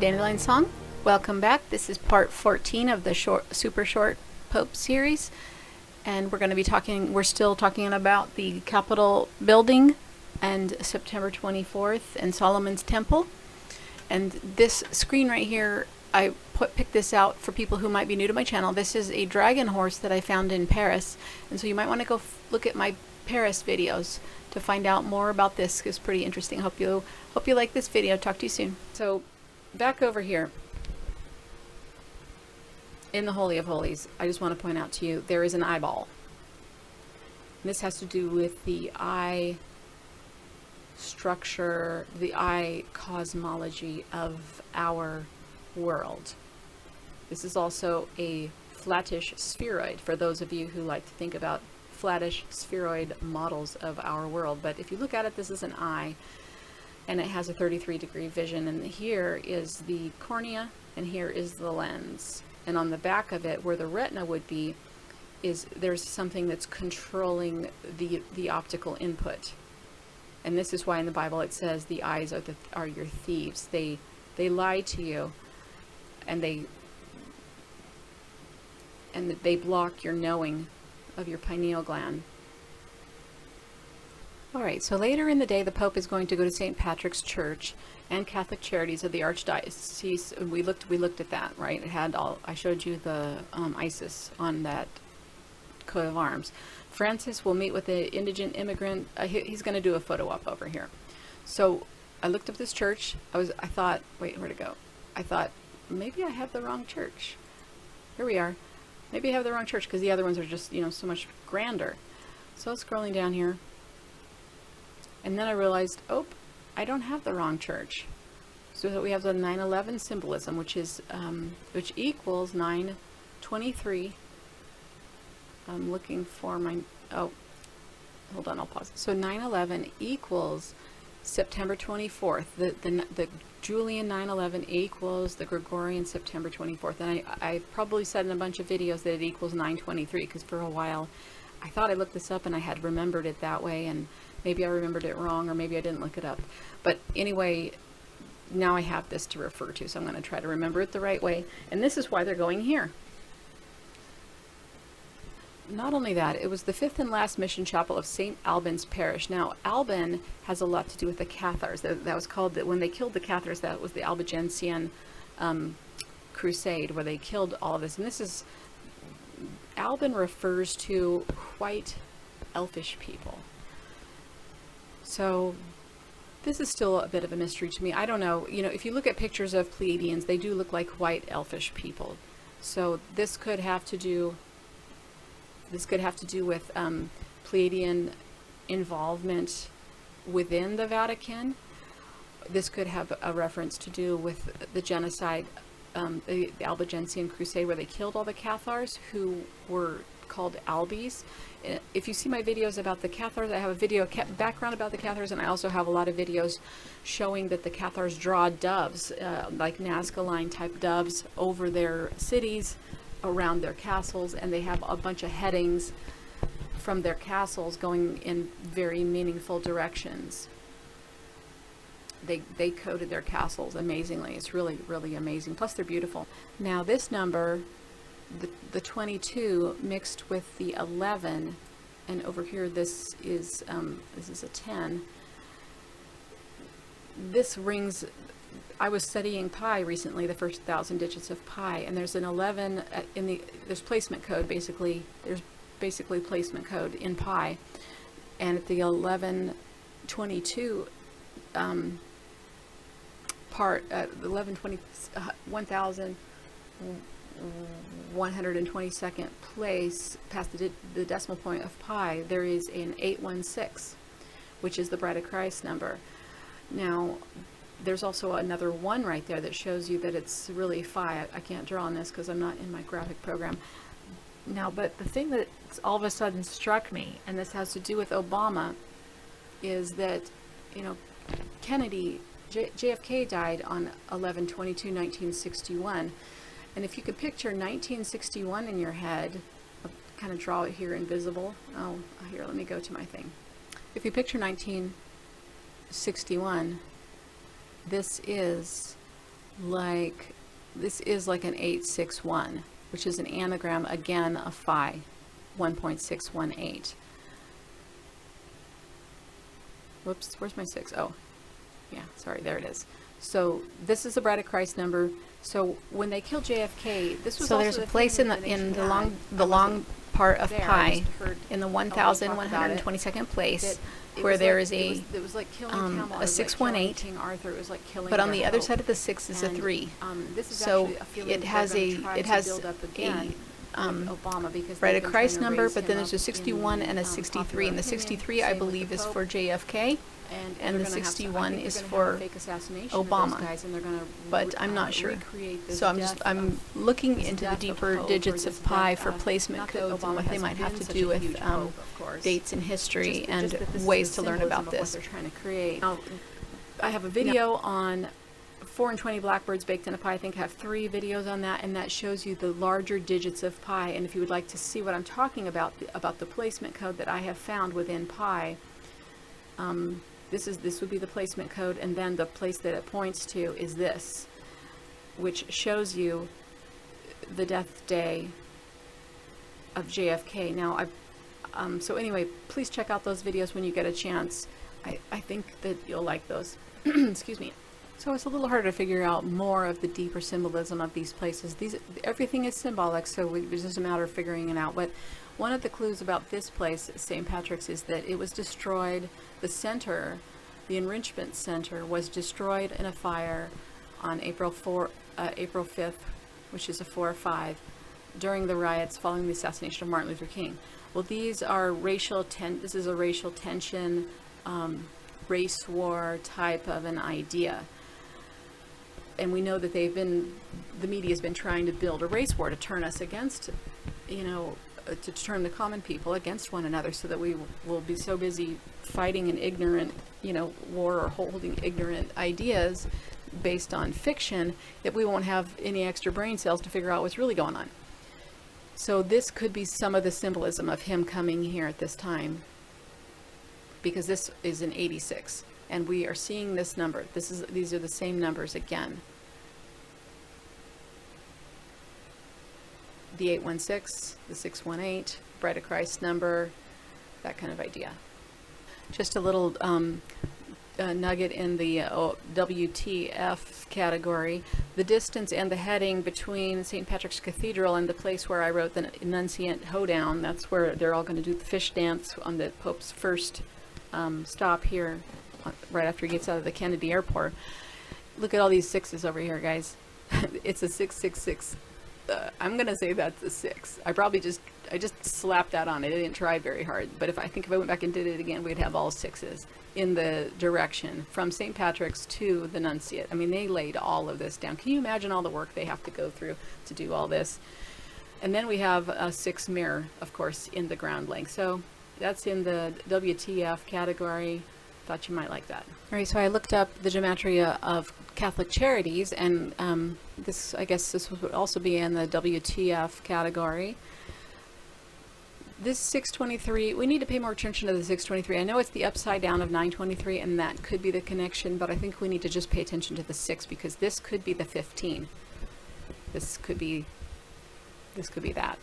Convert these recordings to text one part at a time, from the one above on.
Dandilion Song. Welcome back. This is part 14 of the super short Pope series, and we're still talking about the Capitol building and September 24th and Solomon's Temple. And this screen right here, I picked this out for people who might be new to my channel. This is a dragon horse that I found in Paris, and so you might want to go look at my Paris videos to find out more about this. It's pretty interesting. Hope you like this video. Talk to you soon. So back over here in the Holy of Holies, I just want to point out to you there is an eyeball. And this has to do with the eye structure, the eye cosmology of our world. This is also a flattish spheroid for those of you who like to think about flattish spheroid models of our world. But if you look at it, this is an eye, and it has a 33-degree vision, and here is the cornea and here is the lens, and on the back of it where the retina would be there's something that's controlling the optical input. And this is why in the Bible it says the eyes are your thieves. They lie to you, and they block your knowing of your pineal gland. Alright, so later in the day the Pope is going to go to St. Patrick's Church and Catholic Charities of the Archdiocese. We looked at that, right? It had I showed you the Isis on that coat of arms. Francis will meet with the indigent immigrant. He's going to do a photo op over here. So I looked up this church. I thought, wait, where'd it go? I thought, maybe I have the wrong church. Here we are. Maybe I have the wrong church because the other ones are just, so much grander. So scrolling down here, and then I realized, oh, I don't have the wrong church. So we have the 9/11 symbolism, which equals 9/23. I'm looking for hold on, I'll pause. So 9/11 equals September 24th. The Julian 9/11 equals the Gregorian September 24th. And I probably said in a bunch of videos that it equals 9/23, because for a while I thought I looked this up and I had remembered it that way, and maybe I remembered it wrong, or maybe I didn't look it up. But anyway, now I have this to refer to, so I'm going to try to remember it the right way. And this is why they're going here. Not only that, it was the fifth and last mission chapel of St. Albans Parish. Now, Alban has a lot to do with the Cathars. That was called, when they killed the Cathars, that was the Albigensian crusade, where they killed all of this. And this is, Alban refers to white elfish people. So this is still a bit of a mystery to me. I don't know, if you look at pictures of Pleiadians, they do look like white elfish people. So this could have to do with Pleiadian involvement within the Vatican. This could have a reference to do with the genocide, the Albigensian crusade, where they killed all the Cathars who were called Albis. If you see my videos about the Cathars, I have a video background about the Cathars, and I also have a lot of videos showing that the Cathars draw doves, like Nazca type doves, over their cities, around their castles, and they have a bunch of headings from their castles going in very meaningful directions. They coded their castles amazingly. It's really, really amazing. Plus they're beautiful. Now this number, the 22 mixed with the 11, and over here this is a 10. This rings. I was studying pi recently, the first 1,000 digits of pi, and there's an 11 there's placement code basically. There's basically placement code in pi, and at the 1122 part, 1122nd place past the decimal point of pi, there is an 816, which is the Bride of Christ number. Now, there's also another 1 right there that shows you that it's really phi. I can't draw on this because I'm not in my graphic program. Now, but the thing that all of a sudden struck me, and this has to do with Obama, is that, Kennedy, JFK died on 11/22/1961. And if you could picture 1961 in your head, I'll kind of draw it here invisible. Oh, here, let me go to my thing. If you picture 1961, this is like, this is like an 861, which is an anagram, again, of phi, 1.618. Whoops, where's my 6? Oh, yeah, sorry, there it is. So this is the Bride of Christ number. So when they killed JFK, this was So also there's a the place thing in that the nation had. long part of there. I pi just heard in the Ellie talk about it, 1122nd place that it where was there like, is a it was like killing Camelot, a it was like 618, killing King Arthur, it was like killing but on their the other hope. side of the 6 is a And, 3. this is So actually a feeling it that has they're a gonna try it to has build up a again with Obama, because Bride they've of been Christ trying to number, raise but then him there's a up 61 in, and a popular 63, and the opinion. 63 I Same with believe the is Pope. for JFK. And the they're gonna have to- 61 I think is they're gonna have a for fake assassination of Obama. those guys, and they're gonna But I'm not sure. recreate this So death I'm of- looking this into the death of deeper hope, or digits this of pi death for of- placement not that codes and Obama what they has might have been to such do a with huge hope, of course. dates in history Just and that this is ways the to learn symbolism about of what this. they're trying to create. Now, I have a video on 4 and 20 blackbirds baked in a pie. I think I have 3 videos on that, and that shows you the larger digits of pi. And if you would like to see what I'm talking about the placement code that I have found within pi, this would be the placement code, and then the place that it points to is this, which shows you the death day of JFK. Now, so anyway, please check out those videos when you get a chance. I think that you'll like those. Excuse me. So it's a little harder to figure out more of the deeper symbolism of these places. Everything is symbolic, so it's just a matter of figuring it out. But one of the clues about this place, St. Patrick's, is that it was destroyed. The center, the enrichment center, was destroyed in a fire on April 5th, which is a 4/5, during the riots following the assassination of Martin Luther King. Well, these are this is a racial tension, race war type of an idea. And we know that the media has been trying to build a race war to turn us against, to turn the common people against one another, so that we will be so busy fighting an ignorant, war, or holding ignorant ideas based on fiction, that we won't have any extra brain cells to figure out what's really going on. So this could be some of the symbolism of him coming here at this time, because this is an 86, and we are seeing this number. These are the same numbers again. The 816, the 618, Bride of Christ number, that kind of idea. Just a little nugget in the WTF category. The distance and the heading between St. Patrick's Cathedral and the place where I wrote the Annunciant Hoedown, that's where they're all going to do the fish dance on the Pope's first stop here, right after he gets out of the Kennedy Airport. Look at all these 6s over here, guys. It's a 666. I'm gonna say that's a 6. I just slapped that on it. I didn't try very hard, but if I went back and did it again, we'd have all 6s in the direction from St. Patrick's to the Nunciate. I mean, they laid all of this down. Can you imagine all the work they have to go through to do all this? And then we have a 6 mirror, of course, in the ground length. So that's in the WTF category. Thought you might like that. All right, so I looked up the gematria of Catholic Charities, and I guess this would also be in the WTF category. This 623, we need to pay more attention to the 623. I know it's the upside down of 923, and that could be the connection, but I think we need to just pay attention to the 6, because this could be the 15. This could be that.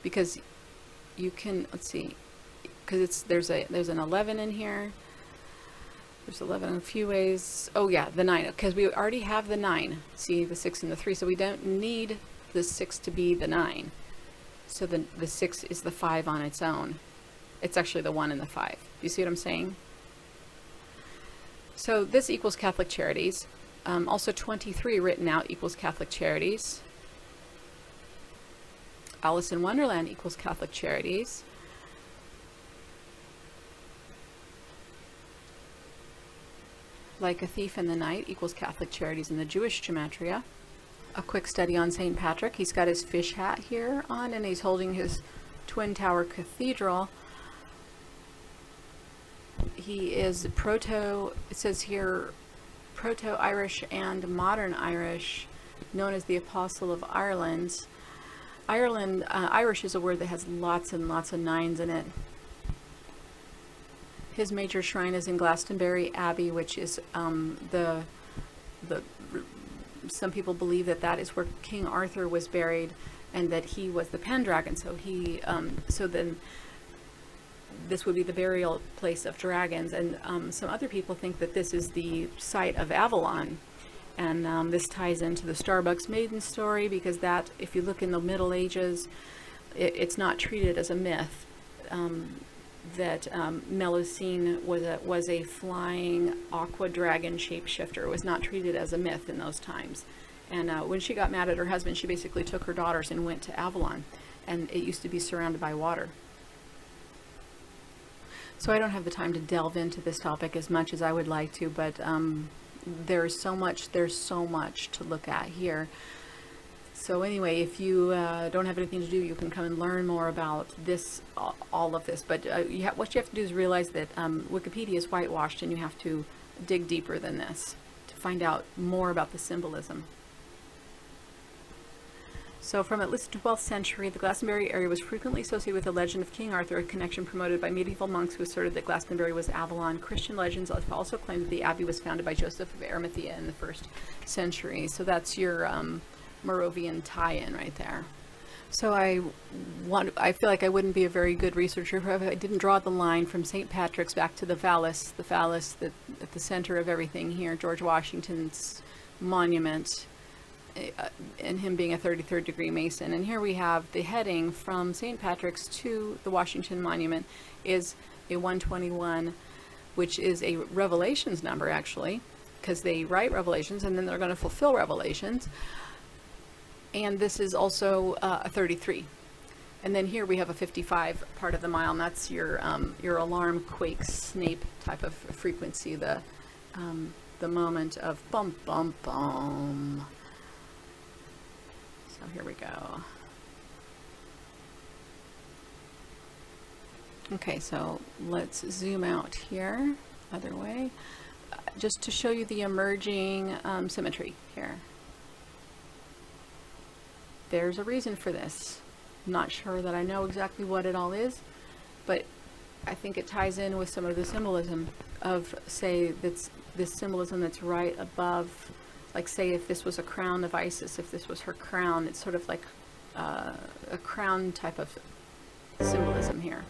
Because you can, let's see, because there's an 11 in here. There's 11 in a few ways. Oh yeah, the 9, because we already have the 9. See, the 6 and the 3, so we don't need the 6 to be the 9. So the 6 is the 5 on its own. It's actually the 1 and the 5. You see what I'm saying? So this equals Catholic Charities. Also 23 written out equals Catholic Charities. Alice in Wonderland equals Catholic Charities. Like a Thief in the Night equals Catholic Charities in the Jewish gematria. A quick study on St. Patrick. He's got his fish hat here on, and he's holding his Twin Tower Cathedral. He is it says here, Proto-Irish and Modern Irish, known as the Apostle of Ireland. Irish is a word that has lots and lots of 9s in it. His major shrine is in Glastonbury Abbey, which is the some people believe that that is where King Arthur was buried, and that he was the Pendragon. So so then this would be the burial place of dragons. And some other people think that this is the site of Avalon. And this ties into the Starbucks maiden story, because that, if you look in the Middle Ages, it's not treated as a myth. That Melusine was a flying aqua dragon shapeshifter. It was not treated as a myth in those times. And when she got mad at her husband, she basically took her daughters and went to Avalon. And it used to be surrounded by water. So I don't have the time to delve into this topic as much as I would like to, but there's so much to look at here. So anyway, if you don't have anything to do, you can come and learn more about this, all of this. But what you have to do is realize that Wikipedia is whitewashed, and you have to dig deeper than this to find out more about the symbolism. So from at least the 12th century, the Glastonbury area was frequently associated with the legend of King Arthur, a connection promoted by medieval monks who asserted that Glastonbury was Avalon. Christian legends also claim that the abbey was founded by Joseph of Arimathea in the 1st century. So that's your Moravian tie-in right there. So I feel like I wouldn't be a very good researcher if I didn't draw the line from St. Patrick's back to the phallus that at the center of everything here, George Washington's monument, and him being a 33rd degree Mason. And here we have the heading from St. Patrick's to the Washington Monument is a 121, which is a Revelations number, actually, because they write Revelations and then they're going to fulfill Revelations. And this is also a 33. And then here we have a 55 part of the mile, and that's your alarm, quake, snape type of frequency, the moment of bum bum bum. So here we go. Okay, so let's zoom out here, other way, just to show you the emerging symmetry here. There's a reason for this. I'm not sure that I know exactly what it all is, but I think it ties in with some of the symbolism of, say, this symbolism that's right above, like, say, if this was a crown of Isis, if this was her crown, it's sort of like a crown type of symbolism here.